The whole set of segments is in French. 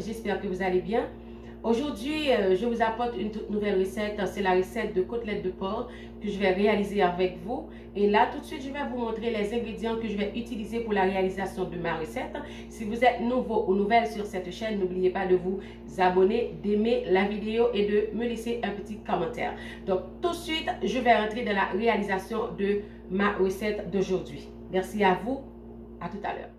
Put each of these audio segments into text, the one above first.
j'espère que vous allez bien. Aujourd'hui, je vous apporte une toute nouvelle recette. C'est la recette de côtelettes de porc que je vais réaliser avec vous. Et là, tout de suite, je vais vous montrer les ingrédients que je vais utiliser pour la réalisation de ma recette. Si vous êtes nouveau ou nouvelle sur cette chaîne, n'oubliez pas de vous abonner, d'aimer la vidéo et de me laisser un petit commentaire. Donc, tout de suite, je vais rentrer dans la réalisation de ma recette d'aujourd'hui. Merci à vous. À tout à l'heure.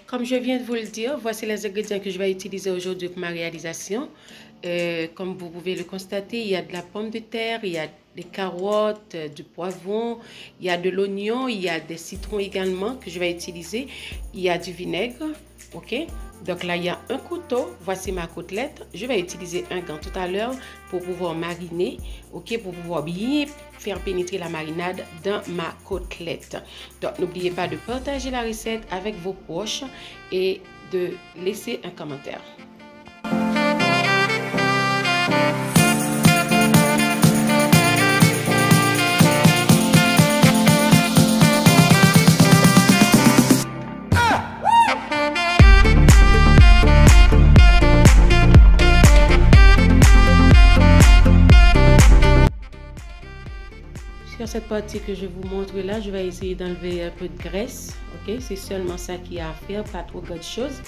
Comme je viens de vous le dire, voici les ingrédients que je vais utiliser aujourd'hui pour ma réalisation. Comme vous pouvez le constater, il y a de la pomme de terre, il y a des carottes, du poivron, il y a de l'oignon, il y a des citrons également que je vais utiliser. Il y a du vinaigre, ok? Donc là, il y a un couteau. Voici ma côtelette. Je vais utiliser un gant tout à l'heure pour pouvoir mariner, ok? Pour pouvoir bien faire pénétrer la marinade dans ma côtelette. Donc, n'oubliez pas de partager la recette avec vos proches et de laisser un commentaire. Sur cette partie que je vous montre là, je vais essayer d'enlever un peu de graisse. Ok, c'est seulement ça qu'il y a à faire, pas trop de choses.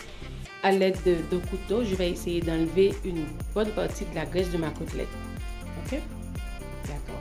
À l'aide d'un couteau, je vais essayer d'enlever une bonne partie de la graisse de ma côtelette. Ok, d'accord.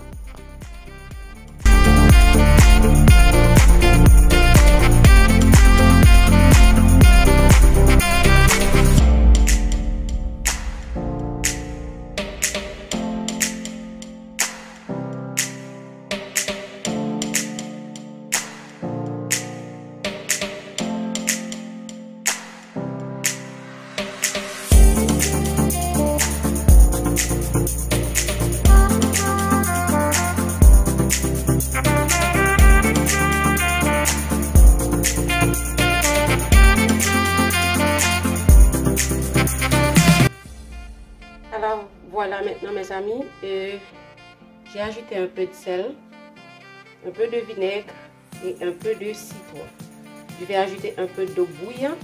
Alors voilà maintenant mes amis, j'ai ajouté un peu de sel, un peu de vinaigre et un peu de citron. Je vais ajouter un peu d'eau bouillante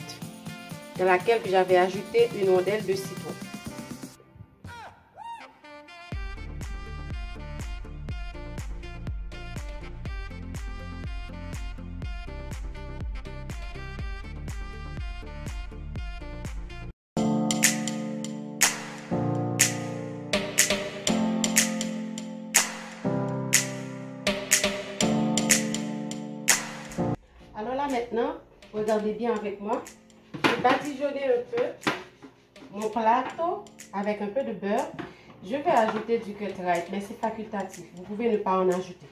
dans laquelle j'avais ajouté une rondelle de citron. Alors là maintenant, regardez bien avec moi, je vais badigeonner un peu mon plateau avec un peu de beurre. Je vais ajouter du Cut-Right, mais c'est facultatif, vous pouvez ne pas en ajouter.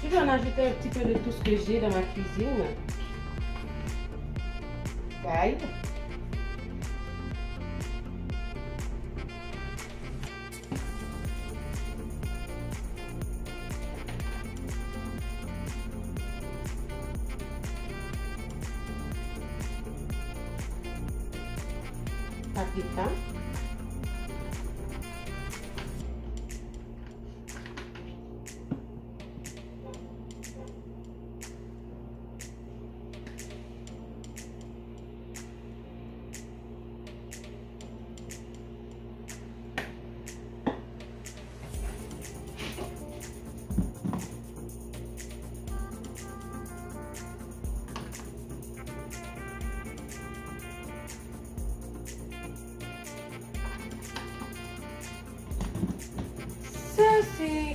Je vais en ajouter un petit peu de tout ce que j'ai dans ma cuisine. D'ail. Paprika.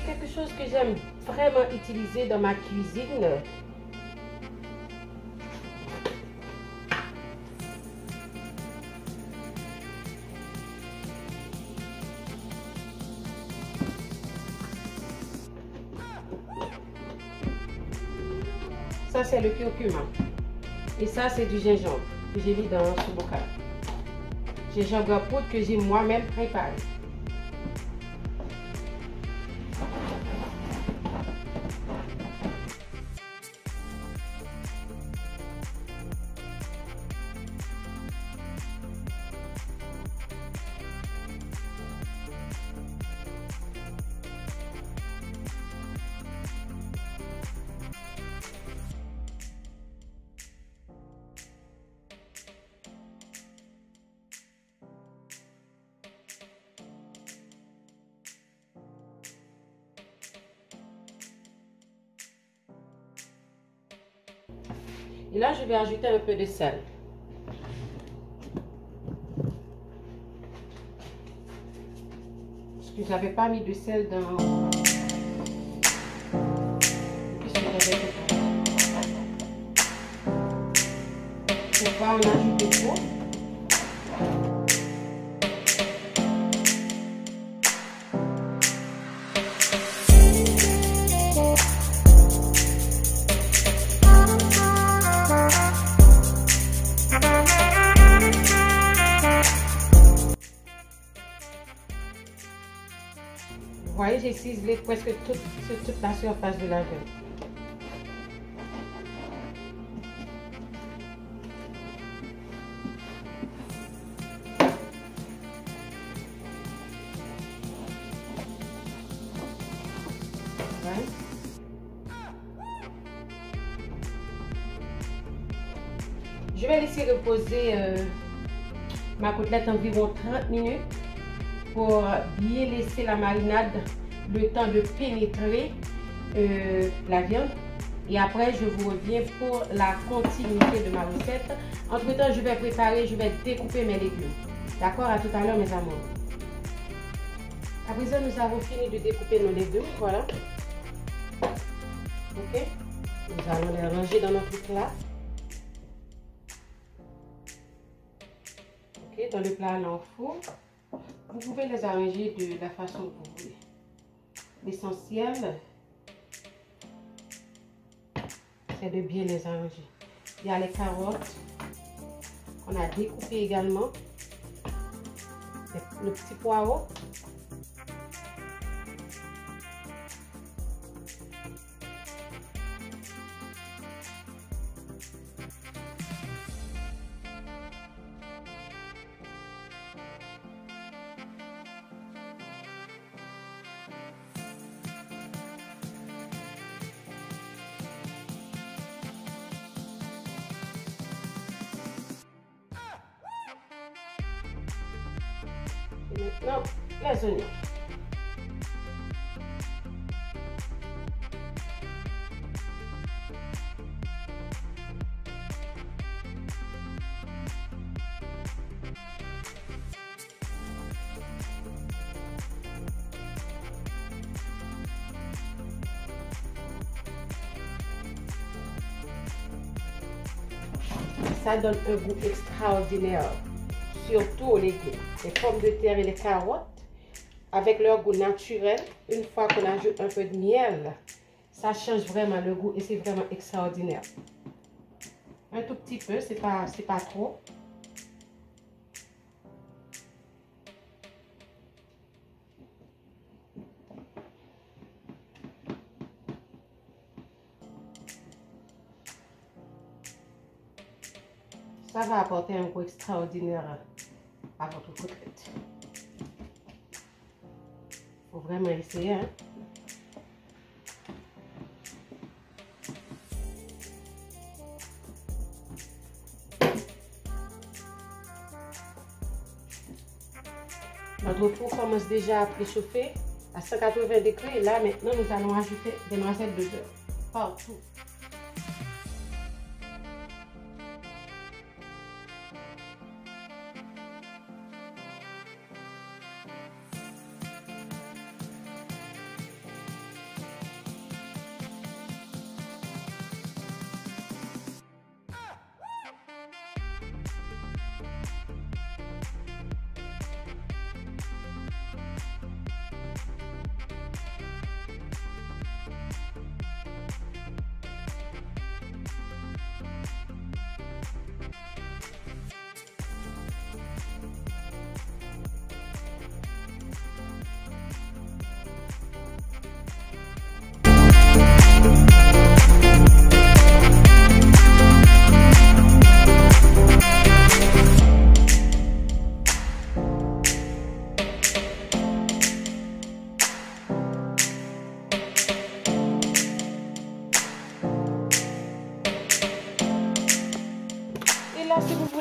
quelque chose que j'aime vraiment utiliser dans ma cuisine. Ça, c'est le curcuma. Et ça, c'est du gingembre que j'ai mis dans ce bocal. Gingembre en poudre que j'ai moi-même préparé. Et là, je vais ajouter un peu de sel. Parce que je n'avais pas mis de sel dans... Faut pas en ajouter trop. Vous voyez, j'ai ciselé presque toute la surface de la viande. Ouais. Je vais laisser reposer ma côtelette environ 30 minutes pour bien laisser la marinade le temps de pénétrer la viande. Et après, je vous reviens pour la continuité de ma recette. Entre temps, je vais découper mes légumes. D'accord? À tout à l'heure, mes amours. À présent, nous avons fini de découper nos légumes. Voilà. Ok? Nous allons les ranger dans notre plat. Ok? Dans le plat à l'enfour. Vous pouvez les arranger de la façon que vous voulez. L'essentiel, c'est de bien les arranger. Il y a les carottes qu'on a découpées également. Le petit poireau. Et maintenant, les oignons. Ça donne un goût extraordinaire, surtout aux légumes. Les pommes de terre et les carottes, avec leur goût naturel, une fois qu'on ajoute un peu de miel, ça change vraiment le goût et c'est vraiment extraordinaire. Un tout petit peu, c'est pas trop. Ça va apporter un goût extraordinaire à votre côtelette. Il faut vraiment essayer. Hein? Notre four commence déjà à préchauffer à 180 degrés. Et là, maintenant, nous allons ajouter des noisettes de beurre partout.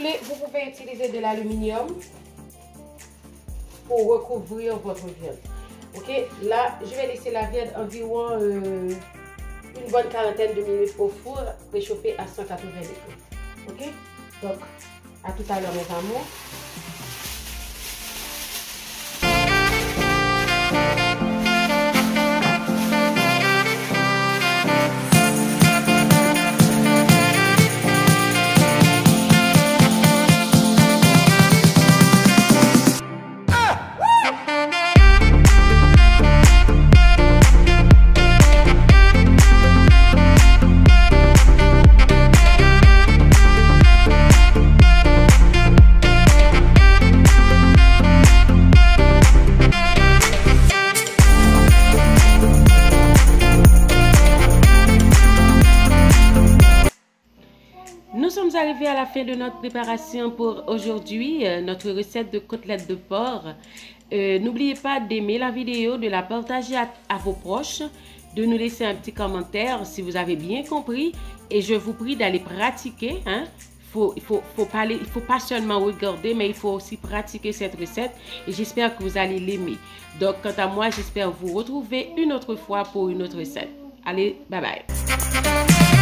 voulez, vous pouvez utiliser de l'aluminium pour recouvrir votre viande. Ok, là, je vais laisser la viande environ une bonne quarantaine de minutes au four réchauffé à 180 degrés. Ok, donc à tout à l'heure mes amours. Nous sommes arrivés à la fin de notre préparation pour aujourd'hui, notre recette de côtelettes de porc. N'oubliez pas d'aimer la vidéo, de la partager à vos proches, de nous laisser un petit commentaire si vous avez bien compris. Et je vous prie d'aller pratiquer. Hein? Il faut pas seulement regarder, mais il faut aussi pratiquer cette recette. Et j'espère que vous allez l'aimer. Donc, quant à moi, j'espère vous retrouver une autre fois pour une autre recette. Allez, bye bye.